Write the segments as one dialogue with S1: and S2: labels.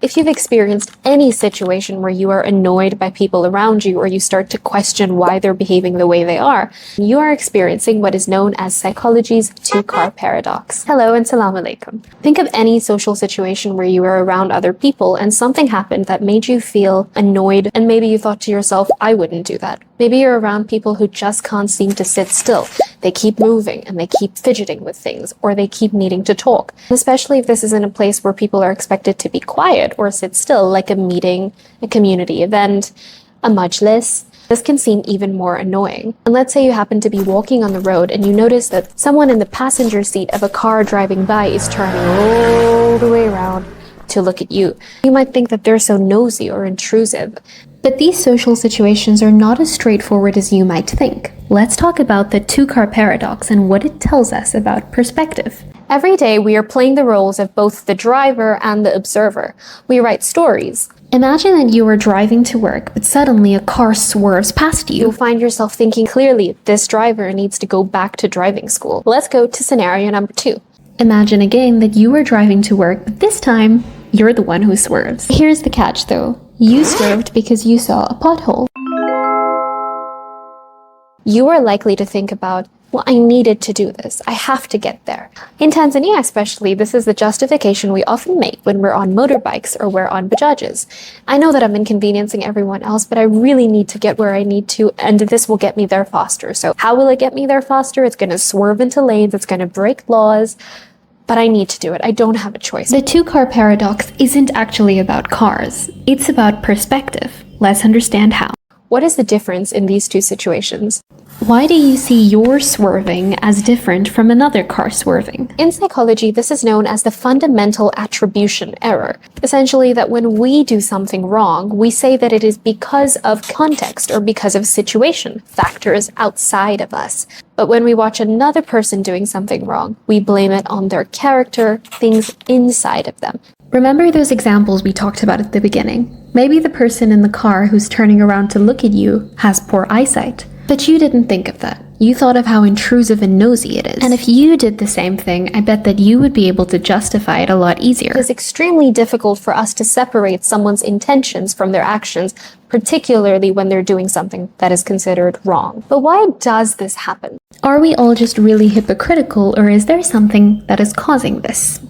S1: If you've experienced any situation where you are annoyed by people around you or you start to question why they're behaving the way they are, you are experiencing what is known as psychology's two-car paradox. Hello and Salaam alaikum. Think of any social situation where you were around other people and something happened that made you feel annoyed, and maybe you thought to yourself, I wouldn't do that. Maybe you're around people who just can't seem to sit still. They keep moving and they keep fidgeting with things, or they keep needing to talk. Especially if this is in a place where people are expected to be quiet or sit still, like a meeting, a community event, a majlis. This can seem even more annoying. And let's say you happen to be walking on the road and you notice that someone in the passenger seat of a car driving by is turning all the way around to look at you. You might think that they're so nosy or intrusive. But these social situations are not as straightforward as you might think. Let's talk about the two-car paradox and what it tells us about perspective. Every day we are playing the roles of both the driver and the observer. We write stories. Imagine that you are driving to work, but suddenly a car swerves past you. You'll find yourself thinking clearly, this driver needs to go back to driving school. Let's go to scenario number 2. Imagine again that you are driving to work, but this time, you're the one who swerves. Here's the catch though. You swerved because you saw a pothole. You are likely to think about, well, I needed to do this. I have to get there. In Tanzania especially, this is the justification we often make when we're on motorbikes or we're on bajajes. I know that I'm inconveniencing everyone else, but I really need to get where I need to, and this will get me there faster. So how will it get me there faster? It's going to swerve into lanes. It's going to break laws. But I need to do it. I don't have a choice. The two-car paradox isn't actually about cars. It's about perspective. Let's understand how. What is the difference in these two situations? Why do you see your swerving as different from another car swerving? In psychology, this is known as the fundamental attribution error. Essentially, that when we do something wrong, we say that it is because of context or because of situation, factors outside of us. But when we watch another person doing something wrong, we blame it on their character, things inside of them. Remember those examples we talked about at the beginning? Maybe the person in the car who's turning around to look at you has poor eyesight. But you didn't think of that. You thought of how intrusive and nosy it is. And if you did the same thing, I bet that you would be able to justify it a lot easier. It is extremely difficult for us to separate someone's intentions from their actions, particularly when they're doing something that is considered wrong. But why does this happen? Are we all just really hypocritical, or is there something that is causing this?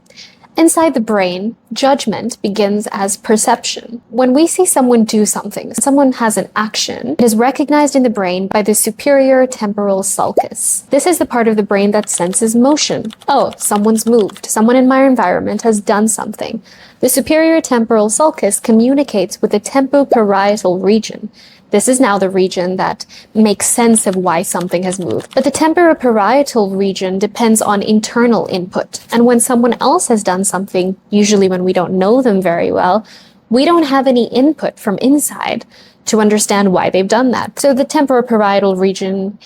S1: Inside the brain, judgment begins as perception. When we see someone do something, someone has an action, it is recognized in the brain by the superior temporal sulcus. This is the part of the brain that senses motion. Oh, someone's moved. Someone in my environment has done something. The superior temporal sulcus communicates with the temporoparietal region. This is now the region that makes sense of why something has moved. But the temporoparietal region depends on internal input. And when someone else has done something, usually when we don't know them very well, we don't have any input from inside to understand why they've done that. So the temporoparietal region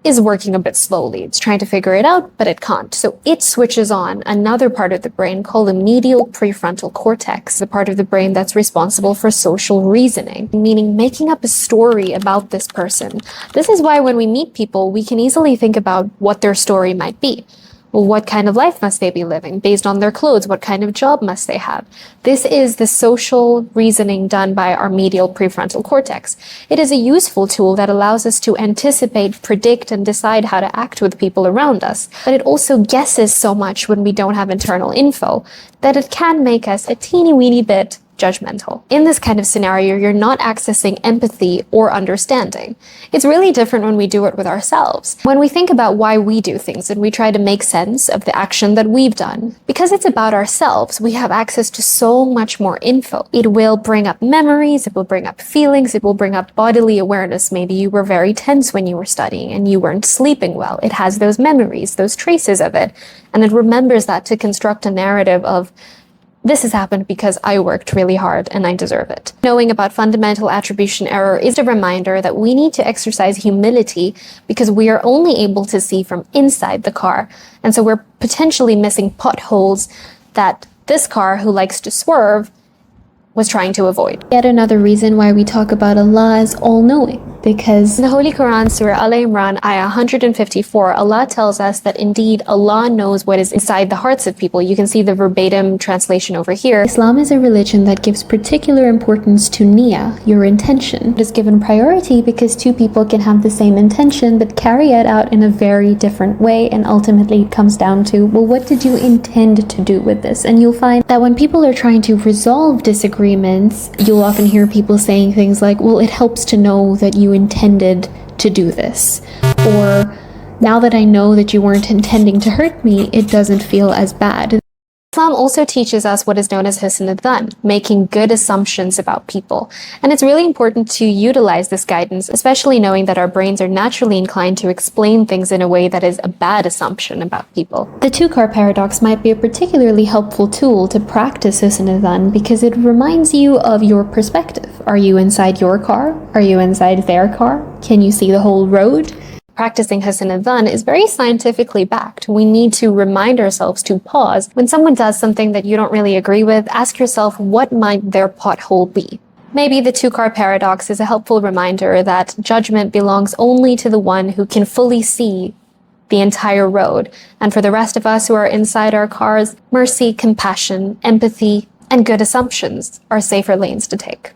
S1: is working a bit slowly. It's trying to figure it out, but it can't. So it switches on another part of the brain called the medial prefrontal cortex, the part of the brain that's responsible for social reasoning, meaning making up a story about this person. This is why when we meet people, we can easily think about what their story might be. Well, what kind of life must they be living? Based on their clothes, what kind of job must they have? This is the social reasoning done by our medial prefrontal cortex. It is a useful tool that allows us to anticipate, predict, and decide how to act with people around us. But it also guesses so much when we don't have internal info that it can make us a teeny weeny bit judgmental. In this kind of scenario, you're not accessing empathy or understanding. It's really different when we do it with ourselves. When we think about why we do things and we try to make sense of the action that we've done, because it's about ourselves, we have access to so much more info. It will bring up memories, it will bring up feelings, it will bring up bodily awareness. Maybe you were very tense when you were studying and you weren't sleeping well. It has those memories, those traces of it, and it remembers that to construct a narrative of, this has happened because I worked really hard and I deserve it. Knowing about fundamental attribution error is a reminder that we need to exercise humility because we are only able to see from inside the car. And so we're potentially missing potholes that this car who likes to swerve was trying to avoid. Yet another reason why we talk about Allah as all-knowing.
S2: because
S1: in the Holy Quran, Surah Al-Imran, Ayah 154, Allah tells us that indeed Allah knows what is inside the hearts of people. You can see the verbatim translation over here.
S2: Islam is a religion that gives particular importance to niyyah, your intention. It is given priority because two people can have the same intention but carry it out in a very different way, and ultimately it comes down to, well, what did you intend to do with this? And you'll find that when people are trying to resolve disagreements, you'll often hear people saying things like, well, it helps to know that you intended to do this, or now that I know that you weren't intending to hurt me, it doesn't feel as bad.
S1: Islam also teaches us what is known as Husn-e-Dhan, making good assumptions about people. And it's really important to utilize this guidance, especially knowing that our brains are naturally inclined to explain things in a way that is a bad assumption about people.
S2: The two-car paradox might be a particularly helpful tool to practice Husn-e-Dhan because it reminds you of your perspective. Are you inside your car? Are you inside their car? Can you see the whole road?
S1: Practicing Husn-e-Dhan is very scientifically backed. We need to remind ourselves to pause. When someone does something that you don't really agree with, ask yourself, what might their pothole be? Maybe the two-car paradox is a helpful reminder that judgment belongs only to the one who can fully see the entire road. And for the rest of us who are inside our cars, mercy, compassion, empathy, and good assumptions are safer lanes to take.